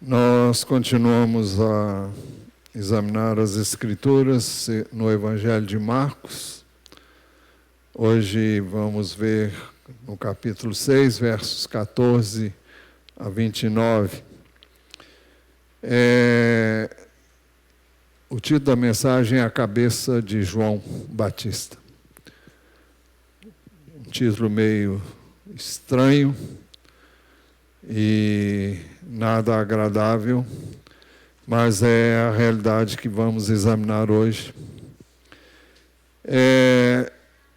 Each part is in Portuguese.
Nós continuamos a examinar as Escrituras no Evangelho de Marcos. Hoje vamos ver no capítulo 6, versos 14 a 29. O título da mensagem é A Cabeça de João Batista. Um título meio estranho e nada agradável, mas é a realidade que vamos examinar hoje.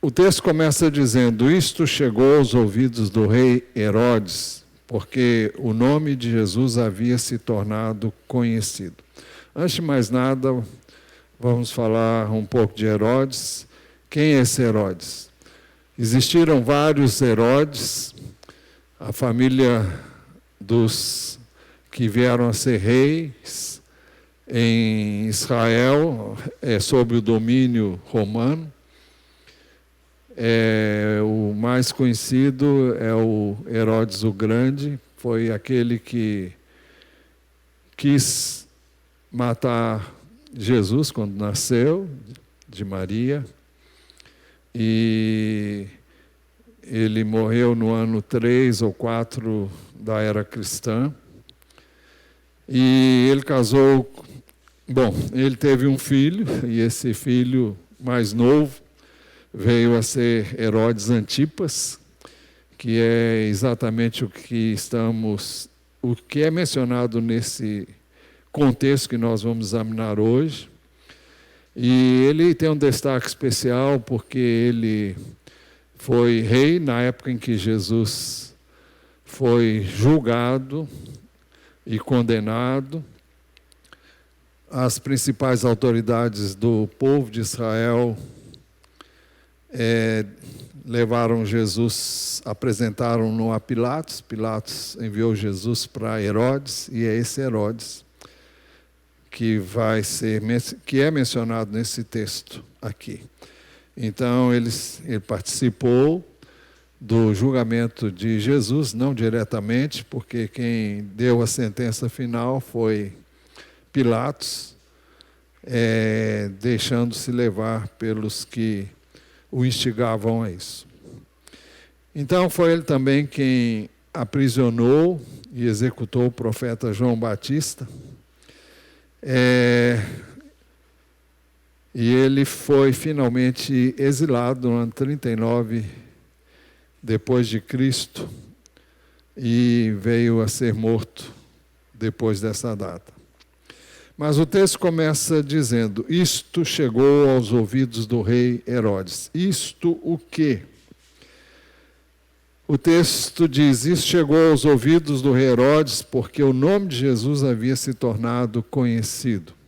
O texto começa dizendo: isto chegou aos ouvidos do rei Herodes, porque o nome de Jesus havia se tornado conhecido. Antes de mais nada, vamos falar um pouco de Herodes. Quem é esse Herodes? Existiram vários Herodes. A família dos que vieram a ser reis em Israel sob o domínio romano. O mais conhecido é o Herodes o Grande, foi aquele que quis matar Jesus quando nasceu, de Maria, e ele morreu no ano 3 ou 4 da era cristã. E ele casou... ele teve um filho, e esse filho mais novo veio a ser Herodes Antipas, que é exatamente o que é mencionado nesse contexto que nós vamos examinar hoje. E ele tem um destaque especial porque ele foi rei na época em que Jesus foi julgado e condenado. As principais autoridades do povo de Israel levaram Jesus, apresentaram-no a Pilatos. Pilatos enviou Jesus para Herodes, e é esse Herodes que é mencionado nesse texto aqui. Então, ele participou do julgamento de Jesus, não diretamente, porque quem deu a sentença final foi Pilatos, deixando-se levar pelos que o instigavam a isso. Então, foi ele também quem aprisionou e executou o profeta João Batista. E ele foi finalmente exilado no ano 39 depois de Cristo e veio a ser morto depois dessa data. Mas o texto começa dizendo: isto chegou aos ouvidos do rei Herodes. Isto o quê? O texto diz: isso chegou aos ouvidos do rei Herodes porque o nome de Jesus havia se tornado conhecido.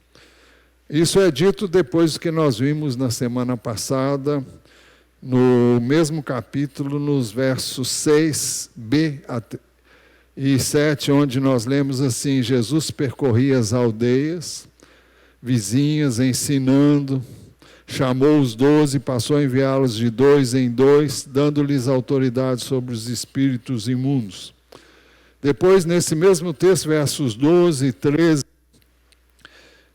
Isso é dito depois do que nós vimos na semana passada, no mesmo capítulo, nos versos 6b e 7, onde nós lemos assim: Jesus percorria as aldeias vizinhas, ensinando, chamou os 12 e passou a enviá-los de 2 em 2, dando-lhes autoridade sobre os espíritos imundos. Depois, nesse mesmo texto, versos 12 e 13,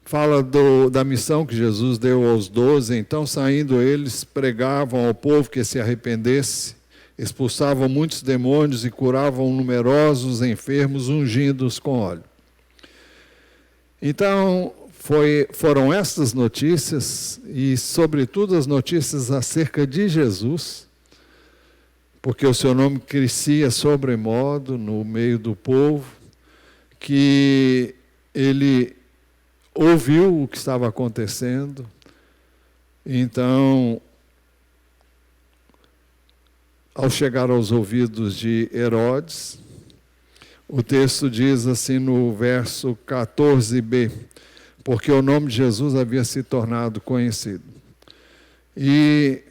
fala da missão que Jesus deu aos 12. Então, saindo eles, pregavam ao povo que se arrependesse, expulsavam muitos demônios e curavam numerosos enfermos, ungindo-os com óleo. Então, foram estas notícias, e sobretudo as notícias acerca de Jesus, porque o seu nome crescia sobremodo no meio do povo, que ele ouviu o que estava acontecendo. Então, ao chegar aos ouvidos de Herodes, o texto diz assim no verso 14b, porque o nome de Jesus havia se tornado conhecido. E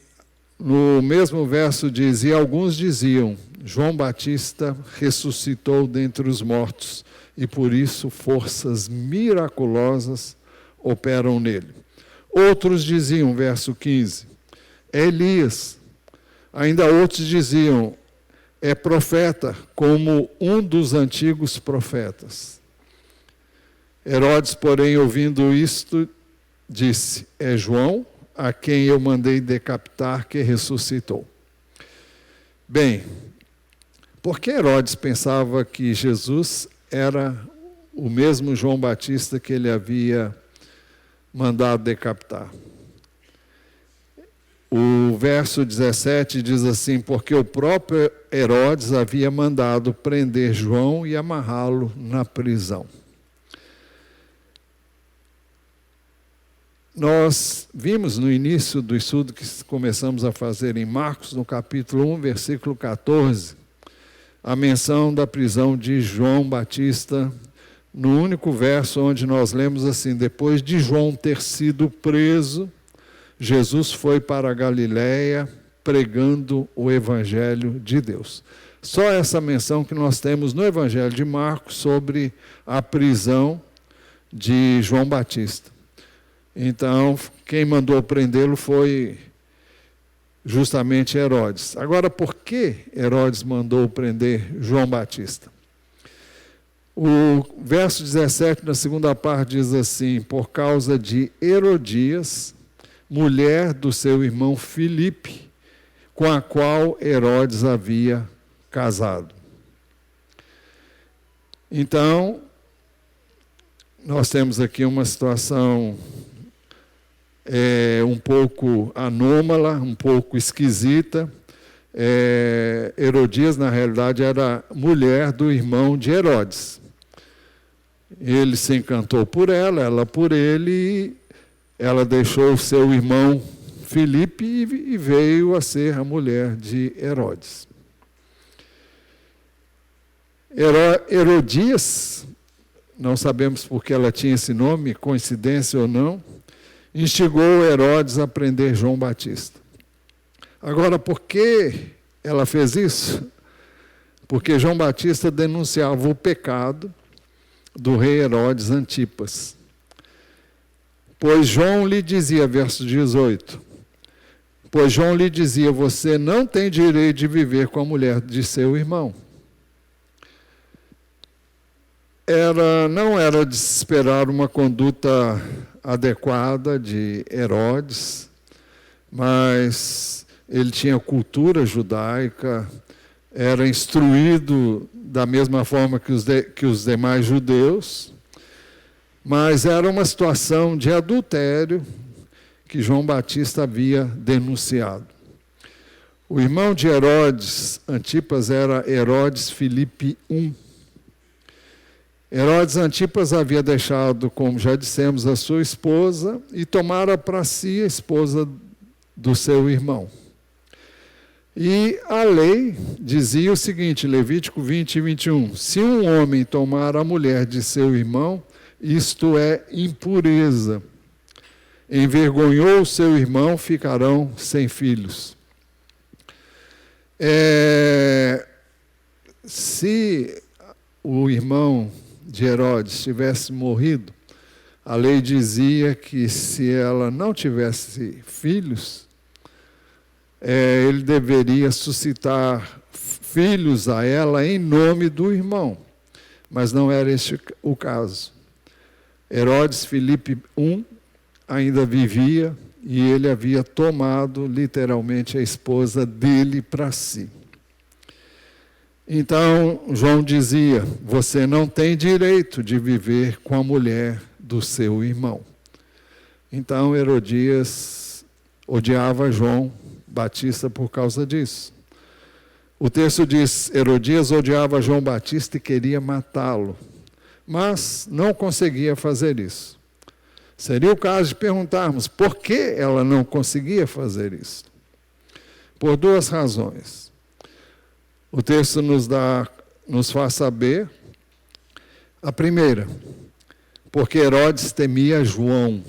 no mesmo verso diz: e alguns diziam, João Batista ressuscitou dentre os mortos, e por isso forças miraculosas operam nele. Outros diziam, verso 15, é Elias. Ainda outros diziam, é profeta, como um dos antigos profetas. Herodes, porém, ouvindo isto, disse: é João, a quem eu mandei decapitar, que ressuscitou. Bem, por que Herodes pensava que Jesus era o mesmo João Batista que ele havia mandado decapitar? O verso 17 diz assim: porque o próprio Herodes havia mandado prender João e amarrá-lo na prisão. Nós vimos no início do estudo que começamos a fazer em Marcos, no capítulo 1, versículo 14, a menção da prisão de João Batista, no único verso onde nós lemos assim: depois de João ter sido preso, Jesus foi para a Galiléia pregando o Evangelho de Deus. Só essa menção que nós temos no Evangelho de Marcos sobre a prisão de João Batista. Então, quem mandou prendê-lo foi justamente Herodes. Agora, por que Herodes mandou prender João Batista? O verso 17, na segunda parte, diz assim: por causa de Herodias, mulher do seu irmão Filipe, com a qual Herodes havia casado. Então, nós temos aqui uma situação um pouco anômala, um pouco esquisita. Herodias, na realidade, era mulher do irmão de Herodes. Ele se encantou por ela, ela por ele, e ela deixou o seu irmão Filipe e veio a ser a mulher de Herodes. Herodias, não sabemos por que ela tinha esse nome, coincidência ou não, instigou Herodes a prender João Batista. Agora, por que ela fez isso? Porque João Batista denunciava o pecado do rei Herodes Antipas. Pois João lhe dizia, verso 18, pois João lhe dizia: você não tem direito de viver com a mulher de seu irmão. Não era de se esperar uma conduta adequada de Herodes, mas ele tinha cultura judaica, era instruído da mesma forma que os demais judeus, mas era uma situação de adultério que João Batista havia denunciado. O irmão de Herodes Antipas era Herodes Filipe I. Herodes Antipas havia deixado, como já dissemos, a sua esposa e tomara para si a esposa do seu irmão. E a lei dizia o seguinte, Levítico 20 e 21, se um homem tomar a mulher de seu irmão, isto é impureza. Envergonhou o seu irmão, ficarão sem filhos. Se o irmão de Herodes tivesse morrido, a lei dizia que se ela não tivesse filhos, ele deveria suscitar filhos a ela em nome do irmão. Mas não era este o caso. Herodes Filipe I ainda vivia e ele havia tomado literalmente a esposa dele para si. Então, João dizia, você não tem direito de viver com a mulher do seu irmão. Então, Herodias odiava João Batista por causa disso. O texto diz, Herodias odiava João Batista e queria matá-lo, mas não conseguia fazer isso. Seria o caso de perguntarmos por que ela não conseguia fazer isso. Por duas razões. O texto nos faz saber. A primeira, porque Herodes temia João,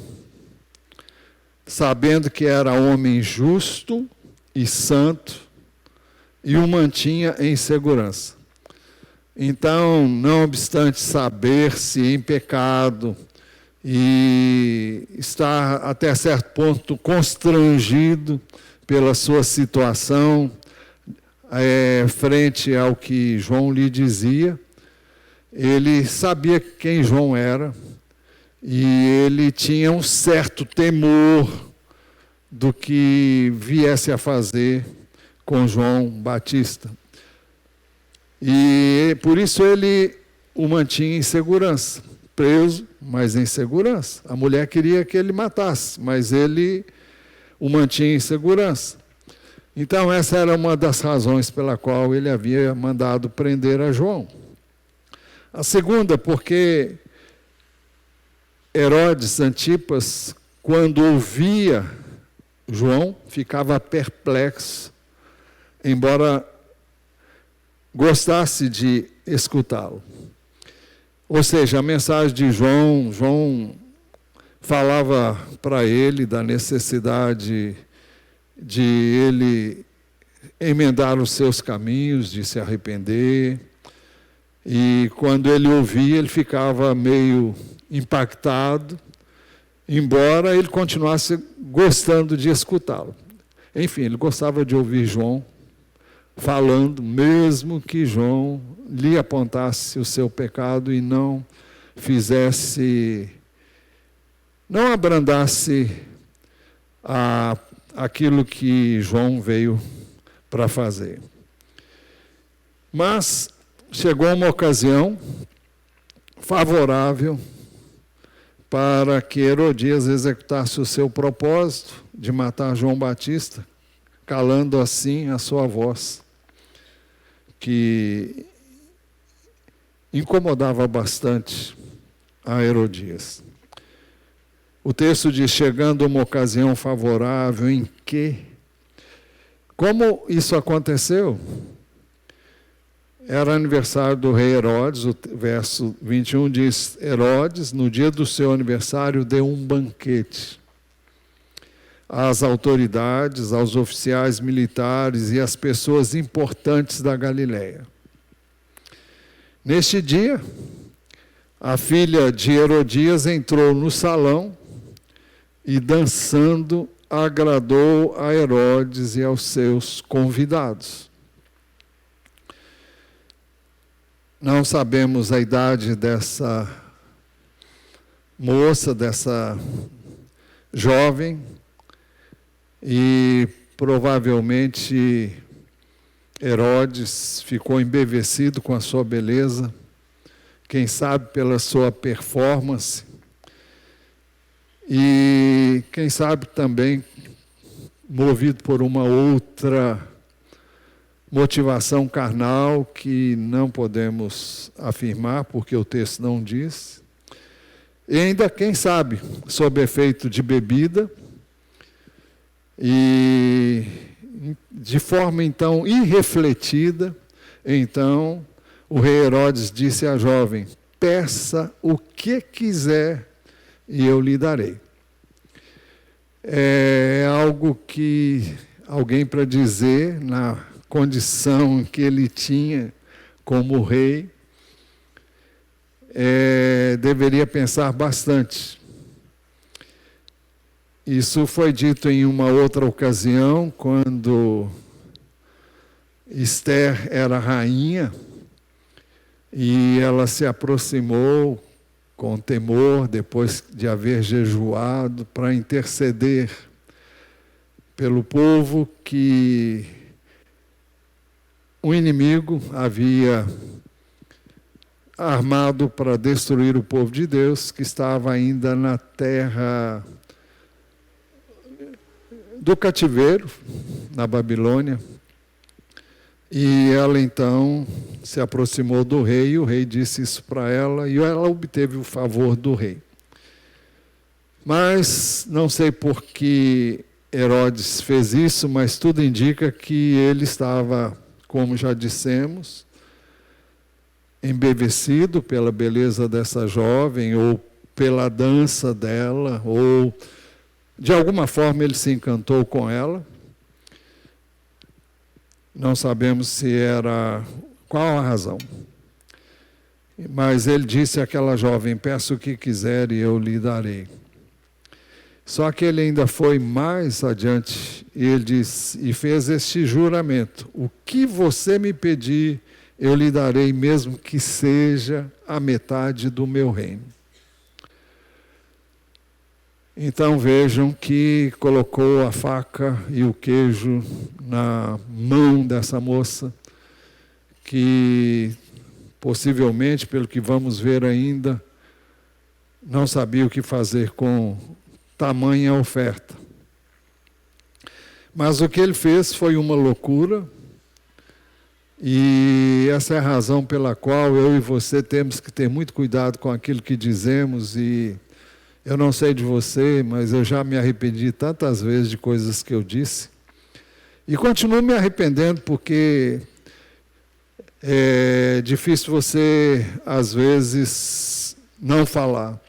sabendo que era homem justo e santo, e o mantinha em segurança. Então, não obstante saber-se em pecado e estar até certo ponto constrangido pela sua situação, frente ao que João lhe dizia, ele sabia quem João era, E ele tinha um certo temor do que viesse a fazer com João Batista. E por isso ele o mantinha em segurança, preso, mas em segurança. A mulher queria que ele matasse, mas ele o mantinha em segurança. Então essa era uma das razões pela qual ele havia mandado prender a João. A segunda, porque Herodes Antipas, quando ouvia João, ficava perplexo, embora gostasse de escutá-lo. Ou seja, a mensagem de João falava para ele da necessidade de ele emendar os seus caminhos, de se arrepender. E quando ele ouvia, ele ficava meio impactado, embora ele continuasse gostando de escutá-lo. Enfim, ele gostava de ouvir João falando, mesmo que João lhe apontasse o seu pecado e não abrandasse aquilo que João veio para fazer. Mas chegou uma ocasião favorável para que Herodias executasse o seu propósito de matar João Batista, calando assim a sua voz, que incomodava bastante a Herodias. O texto diz: chegando uma ocasião favorável em que... Como isso aconteceu? Era aniversário do rei Herodes, o verso 21 diz: Herodes, no dia do seu aniversário, deu um banquete às autoridades, aos oficiais militares e às pessoas importantes da Galileia. Neste dia, a filha de Herodias entrou no salão e, dançando, agradou a Herodes e aos seus convidados. Não sabemos a idade dessa moça, dessa jovem, e provavelmente Herodes ficou embevecido com a sua beleza, quem sabe pela sua performance, e quem sabe também movido por uma outra motivação carnal que não podemos afirmar, porque o texto não diz. E ainda, quem sabe, sob efeito de bebida, e de forma então irrefletida, então o rei Herodes disse à jovem: peça o que quiser e eu lhe darei. É algo que alguém, para dizer na condição que ele tinha como rei, deveria pensar bastante. Isso foi dito em uma outra ocasião, quando Esther era rainha e ela se aproximou com temor, depois de haver jejuado, para interceder pelo povo que o inimigo havia armado para destruir o povo de Deus, que estava ainda na terra do cativeiro, na Babilônia. E ela então se aproximou do rei, e o rei disse isso para ela, e ela obteve o favor do rei. Mas não sei por que Herodes fez isso, mas tudo indica que ele estava, como já dissemos, embevecido pela beleza dessa jovem, ou pela dança dela, ou de alguma forma ele se encantou com ela. Não sabemos se era... qual a razão. Mas ele disse àquela jovem: peça o que quiser e eu lhe darei. Só que ele ainda foi mais adiante, e ele disse, e fez este juramento: o que você me pedir, eu lhe darei, mesmo que seja a metade do meu reino. Então vejam que colocou a faca e o queijo na mão dessa moça, que possivelmente, pelo que vamos ver ainda, não sabia o que fazer com tamanha oferta. Mas o que ele fez foi uma loucura, e essa é a razão pela qual eu e você temos que ter muito cuidado com aquilo que dizemos. E eu não sei de você, mas eu já me arrependi tantas vezes de coisas que eu disse, e continuo me arrependendo, porque é difícil você, às vezes, não falar.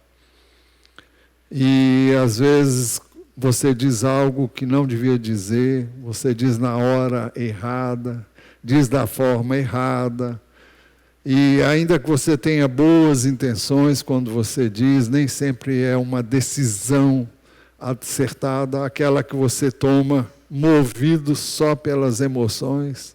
E, às vezes, você diz algo que não devia dizer, você diz na hora errada, diz da forma errada. E ainda que você tenha boas intenções quando você diz, nem sempre é uma decisão acertada, aquela que você toma movido só pelas emoções,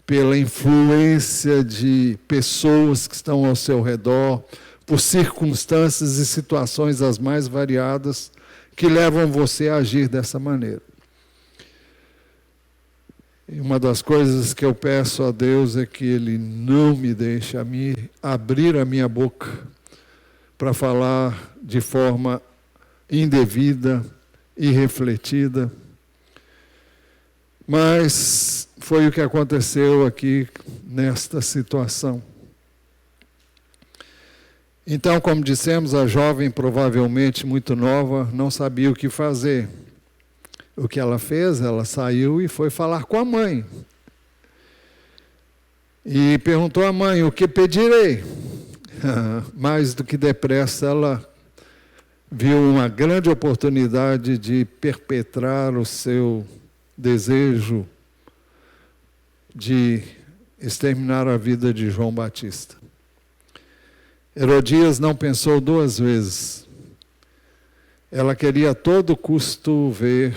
pela influência de pessoas que estão ao seu redor, por circunstâncias e situações as mais variadas que levam você a agir dessa maneira. E uma das coisas que eu peço a Deus é que Ele não me deixe abrir a minha boca para falar de forma indevida, irrefletida. Mas foi o que aconteceu aqui nesta situação. Então, como dissemos, a jovem, provavelmente muito nova, não sabia o que fazer. O que ela fez? Ela saiu e foi falar com a mãe. E perguntou à mãe: o que pedirei? Mais do que depressa, ela viu uma grande oportunidade de perpetrar o seu desejo de exterminar a vida de João Batista. Herodias não pensou duas vezes. Ela queria a todo custo ver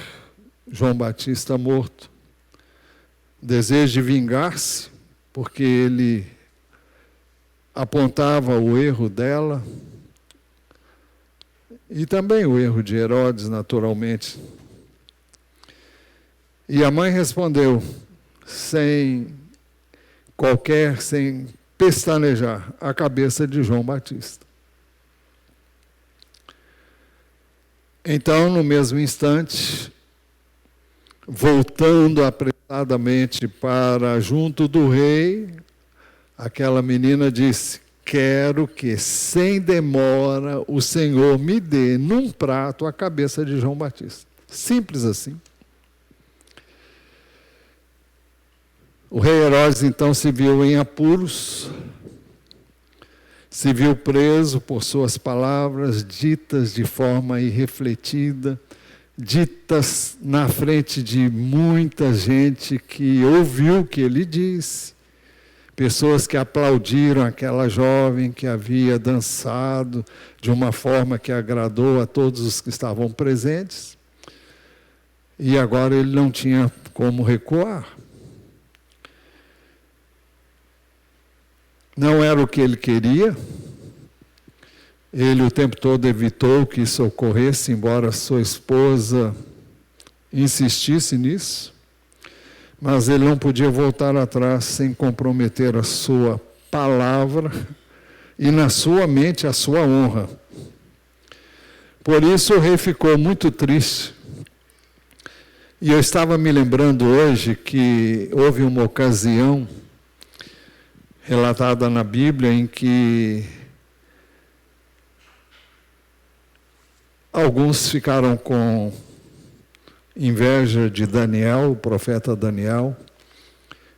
João Batista morto. Desejo de vingar-se, porque ele apontava o erro dela e também o erro de Herodes, naturalmente. E a mãe respondeu, sem pestanejar, a cabeça de João Batista. Então, no mesmo instante, voltando apressadamente para junto do rei, aquela menina disse: quero que, sem demora, o Senhor me dê num prato a cabeça de João Batista. Simples assim. O rei Herodes, então, se viu em apuros, se viu preso por suas palavras, ditas de forma irrefletida, ditas na frente de muita gente que ouviu o que ele disse, pessoas que aplaudiram aquela jovem que havia dançado de uma forma que agradou a todos os que estavam presentes, e agora ele não tinha como recuar. Não era o que ele queria. Ele o tempo todo evitou que isso ocorresse, embora sua esposa insistisse nisso. Mas ele não podia voltar atrás sem comprometer a sua palavra e na sua mente a sua honra. Por isso o rei ficou muito triste. E eu estava me lembrando hoje que houve uma ocasião relatada na Bíblia em que alguns ficaram com inveja de Daniel, o profeta Daniel,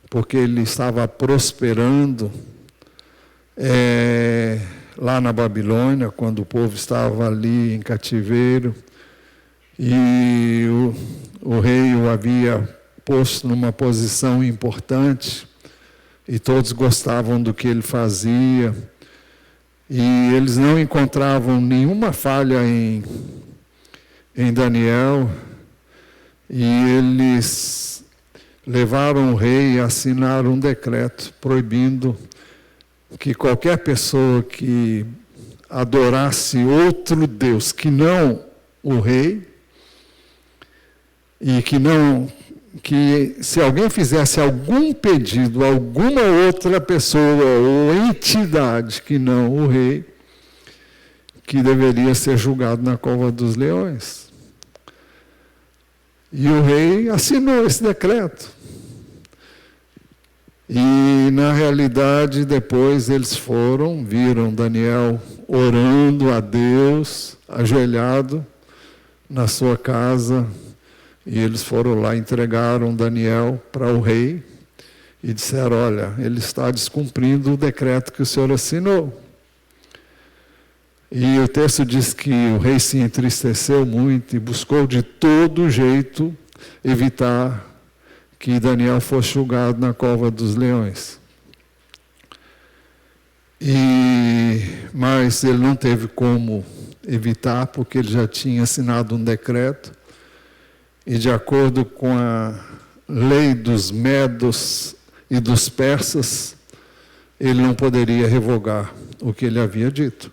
porque ele estava prosperando lá na Babilônia, quando o povo estava ali em cativeiro, e o rei o havia posto numa posição importante, e todos gostavam do que ele fazia, e eles não encontravam nenhuma falha em Daniel, e eles levaram o rei a assinar um decreto proibindo que qualquer pessoa que adorasse outro Deus, que não o rei, e que se alguém fizesse algum pedido a alguma outra pessoa ou entidade que não o rei, que deveria ser julgado na cova dos leões. E o rei assinou esse decreto. E, na realidade, depois eles viram Daniel orando a Deus, ajoelhado na sua casa, e eles foram lá, entregaram Daniel para o rei e disseram: olha, ele está descumprindo o decreto que o senhor assinou. E o texto diz que o rei se entristeceu muito e buscou de todo jeito evitar que Daniel fosse julgado na cova dos leões. Mas ele não teve como evitar, porque ele já tinha assinado um decreto, e de acordo com a lei dos medos e dos persas, ele não poderia revogar o que ele havia dito.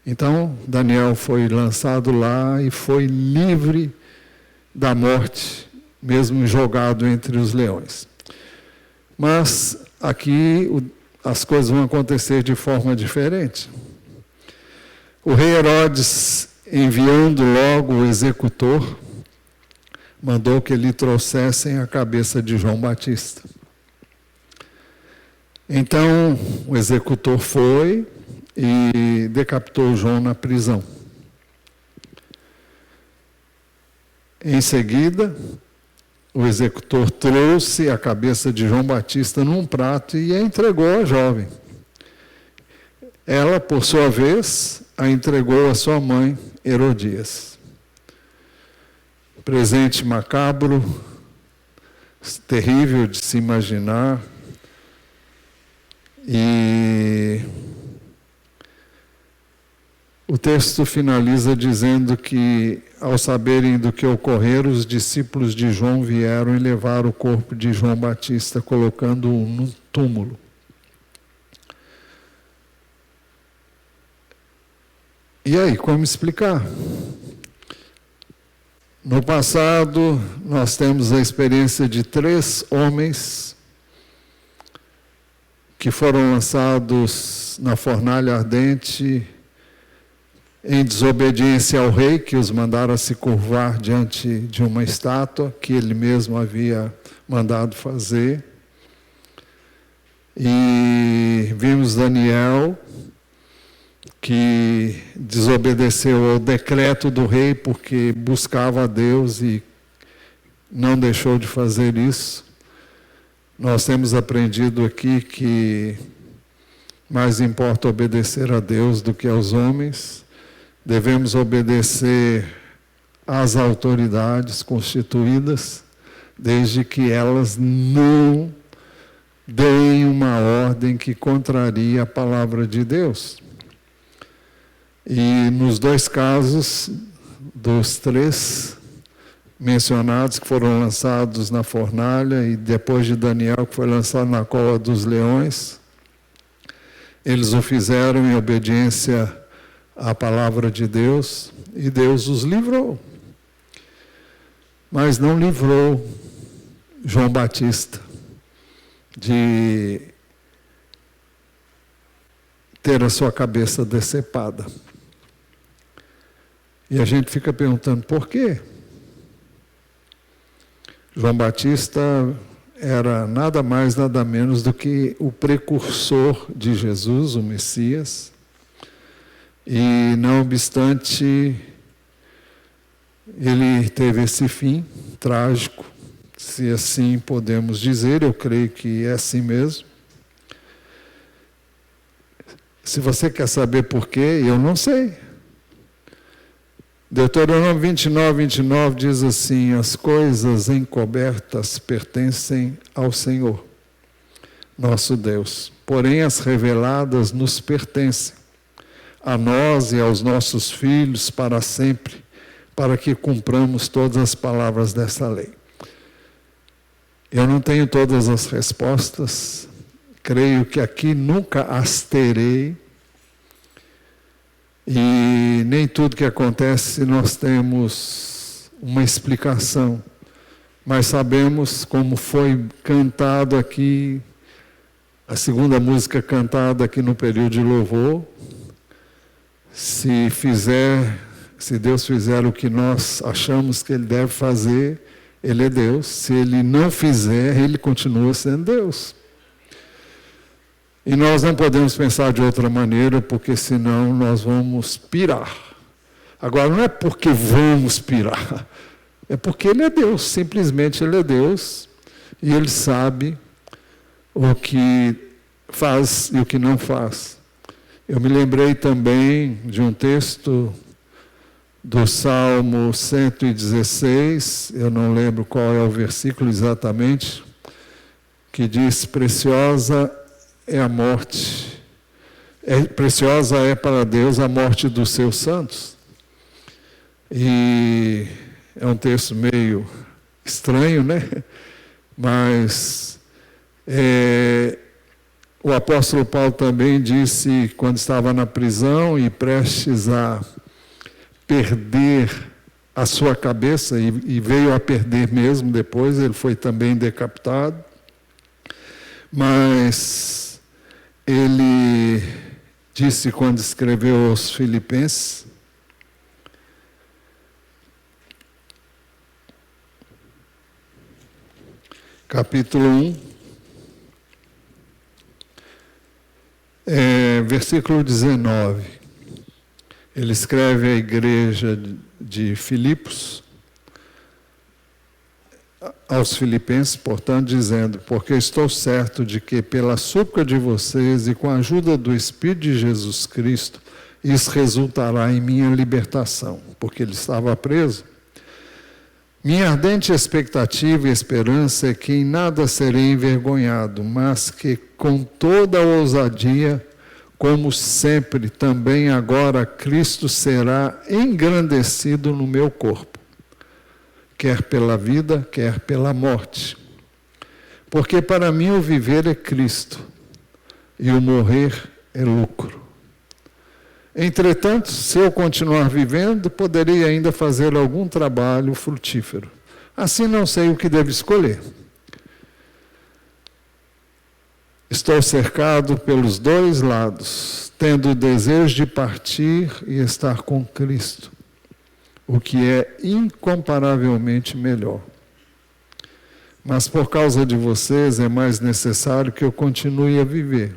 Então, Daniel foi lançado lá e foi livre da morte, mesmo jogado entre os leões. Mas aqui as coisas vão acontecer de forma diferente. O rei Herodes, enviando logo o executor, mandou que lhe trouxessem a cabeça de João Batista. Então, o executor foi e decapitou João na prisão. Em seguida, o executor trouxe a cabeça de João Batista num prato e a entregou à jovem. Ela, por sua vez, a entregou à sua mãe, Herodias. Presente macabro, terrível de se imaginar. E o texto finaliza dizendo que, ao saberem do que ocorrera, os discípulos de João vieram e levaram o corpo de João Batista, colocando-o num túmulo. E aí, como explicar? No passado, nós temos a experiência de 3 homens que foram lançados na fornalha ardente em desobediência ao rei, que os mandara se curvar diante de uma estátua que ele mesmo havia mandado fazer. E vimos Daniel, que desobedeceu ao decreto do rei porque buscava a Deus e não deixou de fazer isso. Nós temos aprendido aqui que mais importa obedecer a Deus do que aos homens. Devemos obedecer às autoridades constituídas, desde que elas não deem uma ordem que contraria a palavra de Deus. E nos 2 casos, dos 3 mencionados, que foram lançados na fornalha, e depois de Daniel, que foi lançado na cova dos leões, eles o fizeram em obediência à palavra de Deus, e Deus os livrou. Mas não livrou João Batista de ter a sua cabeça decepada. E a gente fica perguntando, por quê? João Batista era nada mais, nada menos do que o precursor de Jesus, o Messias. E, não obstante, ele teve esse fim trágico, se assim podemos dizer. Eu creio que é assim mesmo. Se você quer saber por quê, eu não sei. Deuteronômio 29 diz assim: as coisas encobertas pertencem ao Senhor, nosso Deus. Porém, as reveladas nos pertencem, a nós e aos nossos filhos para sempre, para que cumpramos todas as palavras dessa lei. Eu não tenho todas as respostas, creio que aqui nunca as terei, E nem tudo que acontece nós temos uma explicação, mas sabemos como foi cantado aqui, a segunda música cantada aqui no período de louvor. Se Deus fizer o que nós achamos que Ele deve fazer, Ele é Deus. Se Ele não fizer, Ele continua sendo Deus. E nós não podemos pensar de outra maneira, porque senão nós vamos pirar. Agora, não é porque vamos pirar, é porque Ele é Deus, simplesmente Ele é Deus, e Ele sabe o que faz e o que não faz. Eu me lembrei também de um texto do Salmo 116, eu não lembro qual é o versículo exatamente, que diz: preciosa é a morte, preciosa é para Deus a morte dos seus santos. E é um texto meio estranho, né? Mas o apóstolo Paulo também disse, quando estava na prisão e prestes a perder a sua cabeça, e veio a perder mesmo depois, ele foi também decapitado, mas ele disse quando escreveu aos Filipenses, capítulo 1, versículo 19, ele escreve à igreja de Filipos, aos filipenses, portanto, dizendo: porque estou certo de que pela súplica de vocês e com a ajuda do Espírito de Jesus Cristo, isso resultará em minha libertação, porque ele estava preso. Minha ardente expectativa e esperança é que em nada serei envergonhado, mas que com toda a ousadia, como sempre, também agora Cristo será engrandecido no meu corpo, quer pela vida, quer pela morte. Porque para mim o viver é Cristo, e o morrer é lucro. Entretanto, se eu continuar vivendo, poderei ainda fazer algum trabalho frutífero. Assim não sei o que devo escolher. Estou cercado pelos dois lados, tendo o desejo de partir e estar com Cristo, o que é incomparavelmente melhor. Mas por causa de vocês é mais necessário que eu continue a viver.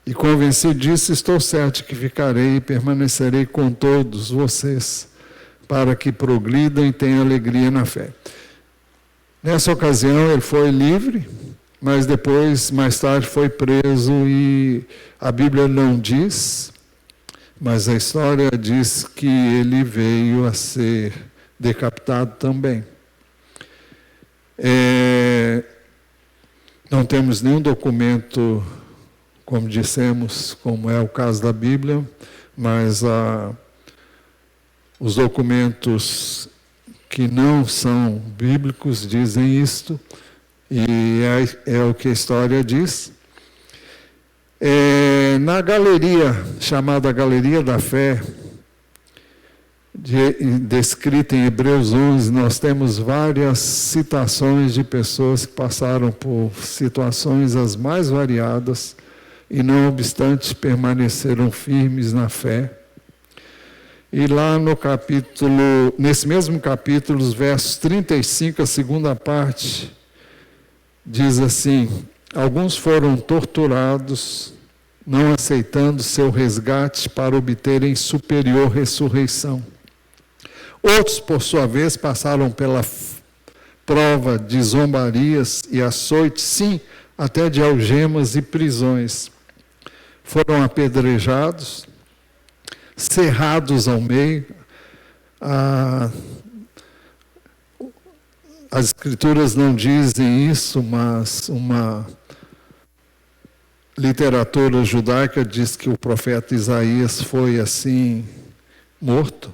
E convencido disso, estou certo que ficarei e permanecerei com todos vocês, para que progridam e tenham alegria na fé. Nessa ocasião ele foi livre, mas depois, mais tarde, foi preso, e a Bíblia não diz, mas a história diz que ele veio a ser decapitado também. Não temos nenhum documento, como dissemos, como é o caso da Bíblia, mas os documentos que não são bíblicos dizem isto, e é o que a história diz. Na galeria, chamada Galeria da Fé, descrita em Hebreus 11, nós temos várias citações de pessoas que passaram por situações as mais variadas, e não obstante permaneceram firmes na fé. E lá no capítulo, nesse mesmo capítulo, os versos 35, a segunda parte, diz assim: alguns foram torturados, não aceitando seu resgate para obterem superior ressurreição. Outros, por sua vez, passaram pela prova de zombarias e açoites, sim, até de algemas e prisões. Foram apedrejados, cerrados ao meio. As Escrituras não dizem isso, mas uma literatura judaica diz que o profeta Isaías foi assim morto.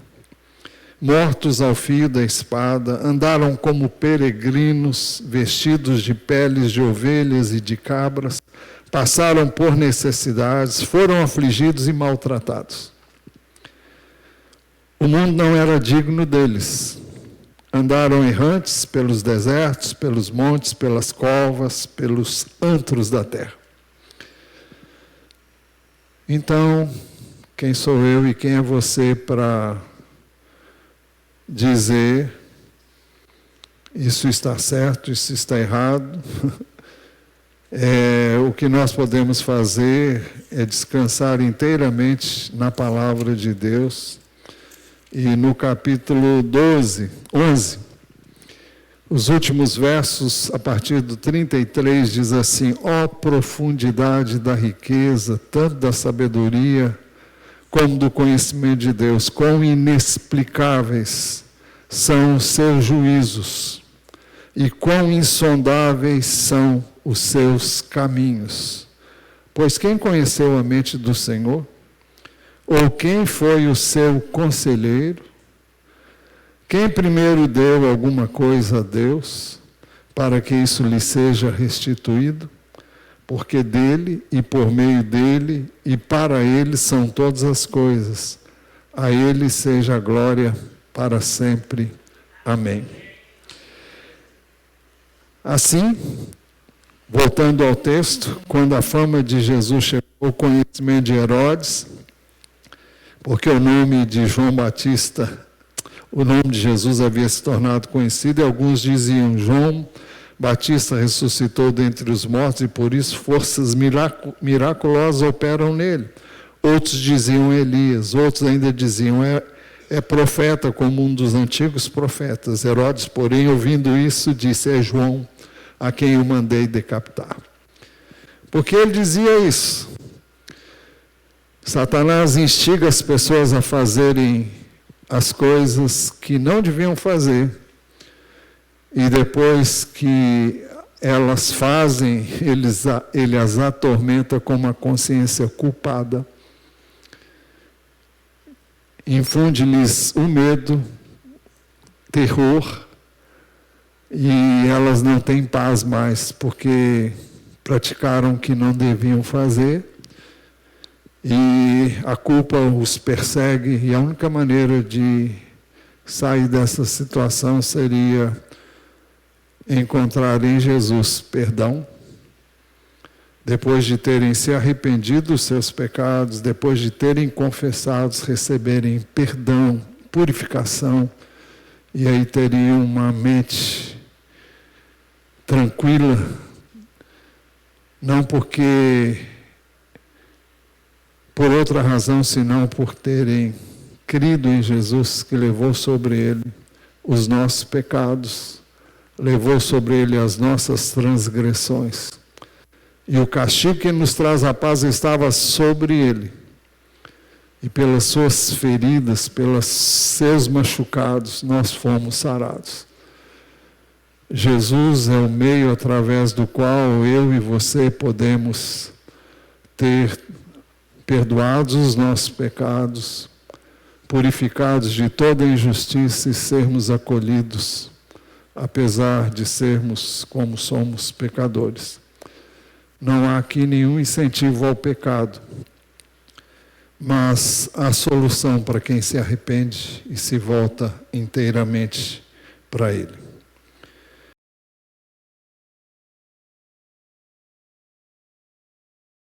Mortos ao fio da espada, andaram como peregrinos, vestidos de peles de ovelhas e de cabras, passaram por necessidades, foram afligidos e maltratados. O mundo não era digno deles. Andaram errantes pelos desertos, pelos montes, pelas covas, pelos antros da terra. Então, quem sou eu e quem é você para dizer isso está certo, isso está errado? O que nós podemos fazer é descansar inteiramente na palavra de Deus. E no capítulo 11, os últimos versos, a partir do 33, diz assim: ó profundidade da riqueza, tanto da sabedoria como do conhecimento de Deus, quão inexplicáveis são os seus juízos e quão insondáveis são os seus caminhos. Pois quem conheceu a mente do Senhor? Ou quem foi o seu conselheiro? Quem primeiro deu alguma coisa a Deus, para que isso lhe seja restituído? Porque dele, e por meio dele, e para ele são todas as coisas. A ele seja a glória para sempre. Amém. Assim, voltando ao texto, quando a fama de Jesus chegou ao conhecimento de Herodes, porque o nome de João Batista, o nome de Jesus havia se tornado conhecido, e alguns diziam: João Batista ressuscitou dentre os mortos e por isso forças miraculosas operam nele. Outros diziam Elias, outros ainda diziam é profeta como um dos antigos profetas. Herodes, porém, ouvindo isso, disse: é João a quem eu mandei decapitar. Porque ele dizia isso. Satanás instiga as pessoas a fazerem as coisas que não deviam fazer. E depois que elas fazem, ele as atormenta com uma consciência culpada. Infunde-lhes o medo, terror, e elas não têm paz mais, porque praticaram o que não deviam fazer. E a culpa os persegue, e a única maneira de sair dessa situação seria encontrar em Jesus perdão, depois de terem se arrependido dos seus pecados, depois de terem confessado, receberem perdão, purificação, e aí teriam uma mente tranquila, não porque por outra razão, senão por terem crido em Jesus, que levou sobre ele os nossos pecados, levou sobre ele as nossas transgressões. E o castigo que nos traz a paz estava sobre ele. E pelas suas feridas, pelos seus machucados, nós fomos sarados. Jesus é o meio através do qual eu e você podemos ter perdoados os nossos pecados, purificados de toda injustiça e sermos acolhidos, apesar de sermos como somos pecadores. Não há aqui nenhum incentivo ao pecado, mas a solução para quem se arrepende e se volta inteiramente para Ele.